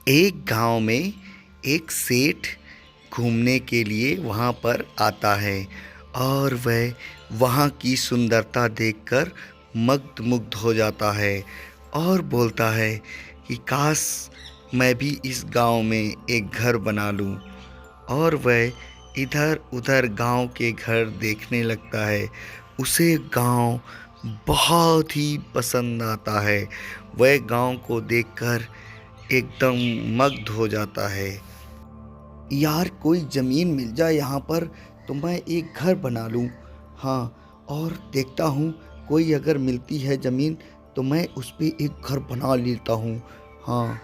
एक गांव में एक सेठ घूमने के लिए वहां पर आता है और वह वहां की सुंदरता देखकर मंत्रमुग्ध हो जाता है और बोलता है कि काश मैं भी इस गांव में एक घर बना लूं। और वह इधर उधर गांव के घर देखने लगता है। उसे गांव बहुत ही पसंद आता है। वह गांव को देखकर एकदम मग्न हो जाता है। यार कोई ज़मीन मिल जाए यहाँ पर तो मैं एक घर बना लूँ। हाँ, और देखता हूँ कोई अगर मिलती है ज़मीन तो मैं उस पे एक घर बना लेता हूँ। हाँ,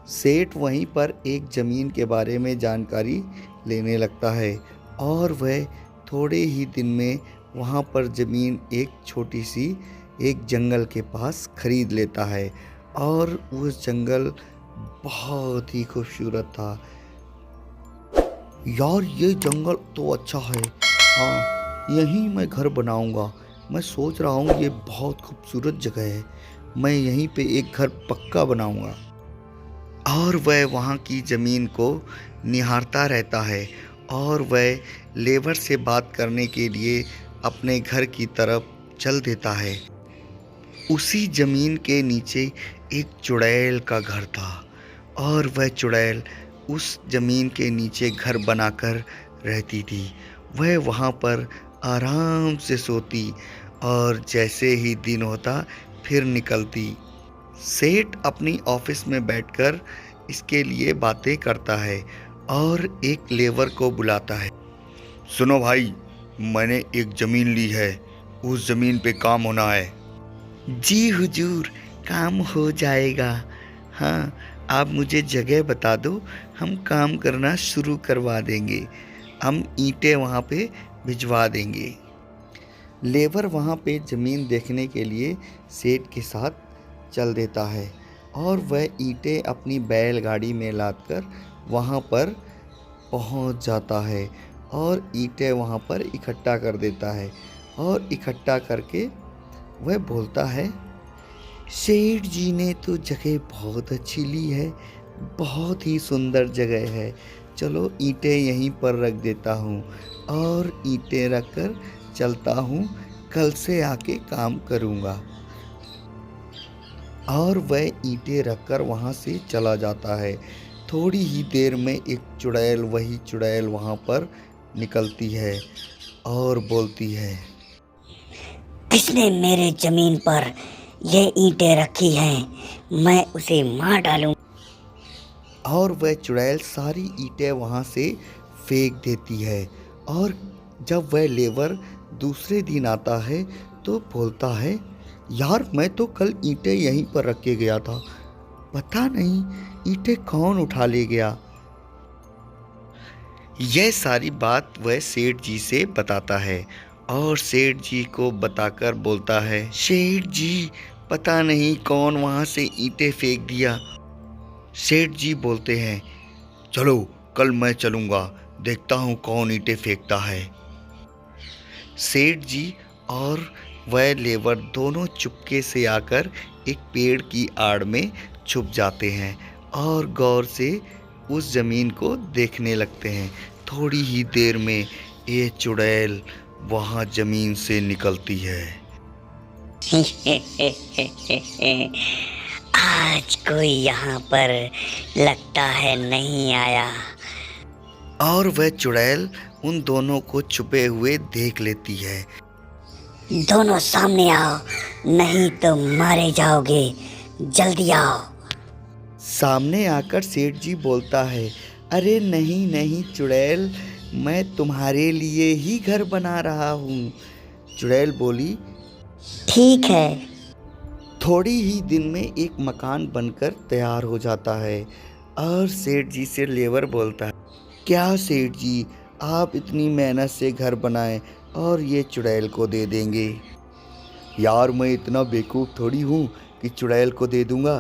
सेठ वहीं पर एक ज़मीन के बारे में जानकारी लेने लगता है और वह थोड़े ही दिन में वहाँ पर ज़मीन एक छोटी सी एक जंगल के पास खरीद लेता है और वो जंगल बहुत ही खूबसूरत था। यार ये जंगल तो अच्छा है। हाँ, यहीं मैं घर बनाऊंगा। मैं सोच रहा हूँ ये बहुत खूबसूरत जगह है। मैं यहीं पे एक घर पक्का बनाऊंगा। और वह वहाँ की ज़मीन को निहारता रहता है और वह लेबर से बात करने के लिए अपने घर की तरफ चल देता है। उसी ज़मीन के नीचे एक चुड़ैल का घर था और वह चुड़ैल उस ज़मीन के नीचे घर बनाकर रहती थी। वह वहाँ पर आराम से सोती और जैसे ही दिन होता फिर निकलती। सेठ अपनी ऑफिस में बैठकर इसके लिए बातें करता है और एक लेबर को बुलाता है। सुनो भाई, मैंने एक ज़मीन ली है, उस ज़मीन पे काम होना है। जी हुजूर, काम हो जाएगा। हाँ, आप मुझे जगह बता दो, हम काम करना शुरू करवा देंगे। हम ईंटें वहाँ पे भिजवा देंगे। लेबर वहाँ पे ज़मीन देखने के लिए सेठ के साथ चल देता है और वह ईंटें अपनी बैलगाड़ी में लादकर वहाँ पर पहुँच जाता है और ईंटें वहाँ पर इकट्ठा कर देता है और इकट्ठा करके वह बोलता है, सेठ जी ने तो जगह बहुत अच्छी ली है, बहुत ही सुंदर जगह है। चलो ईंटें यहीं पर रख देता हूँ और ईंटें रख कर चलता हूँ, कल से आके काम करूँगा। और वह ईंटें रखकर वहाँ से चला जाता है। थोड़ी ही देर में एक चुड़ैल, वही चुड़ैल वहाँ पर निकलती है और बोलती है, किसने मेरे जमीन पर ये ईंटें रखी हैं, मैं उसे मार डालूं। और वह चुड़ैल सारी ईंटें वहाँ से फेंक देती है। और जब वह लेबर दूसरे दिन आता है तो बोलता है, यार मैं तो कल ईंटें यहीं पर रख के गया था, पता नहीं ईंटें कौन उठा ले गया। यह सारी बात वह सेठ जी से बताता है और सेठ जी को बताकर बोलता है, सेठ जी पता नहीं कौन वहाँ से ईंटें फेंक दिया। सेठ जी बोलते हैं, चलो कल मैं चलूँगा, देखता हूँ कौन ईंटें फेंकता है। सेठ जी और वह लेबर दोनों चुपके से आकर एक पेड़ की आड़ में छुप जाते हैं और गौर से उस ज़मीन को देखने लगते हैं। थोड़ी ही देर में ये चुड़ैल वहाँ ज़मीन से निकलती है। आज कोई यहाँ पर लगता है नहीं आया। और वह चुड़ैल उन दोनों को छुपे हुए देख लेती है। दोनों सामने आओ, नहीं तो मारे जाओगे, जल्दी आओ। सामने आकर सेठ जी बोलता है, अरे नहीं नहीं चुड़ैल, मैं तुम्हारे लिए ही घर बना रहा हूँ। चुड़ैल बोली, ठीक है। थोड़ी ही दिन में एक मकान बनकर तैयार हो जाता है और सेठ जी से लेबर बोलता है, क्या सेठ जी, आप इतनी मेहनत से घर बनाएं और ये चुड़ैल को दे देंगे। यार मैं इतना बेवकूफ़ थोड़ी हूँ कि चुड़ैल को दे दूँगा।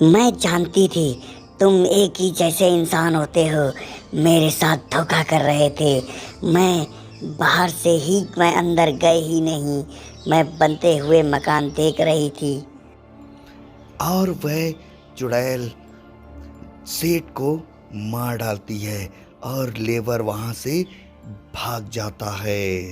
मैं जानती थी तुम एक ही जैसे इंसान होते हो, मेरे साथ धोखा कर रहे थे। मैं बाहर से ही, मैं अंदर गए ही नहीं, मैं बनते हुए मकान देख रही थी। और वह चुड़ैल सेठ को मार डालती है और लेबर वहां से भाग जाता है।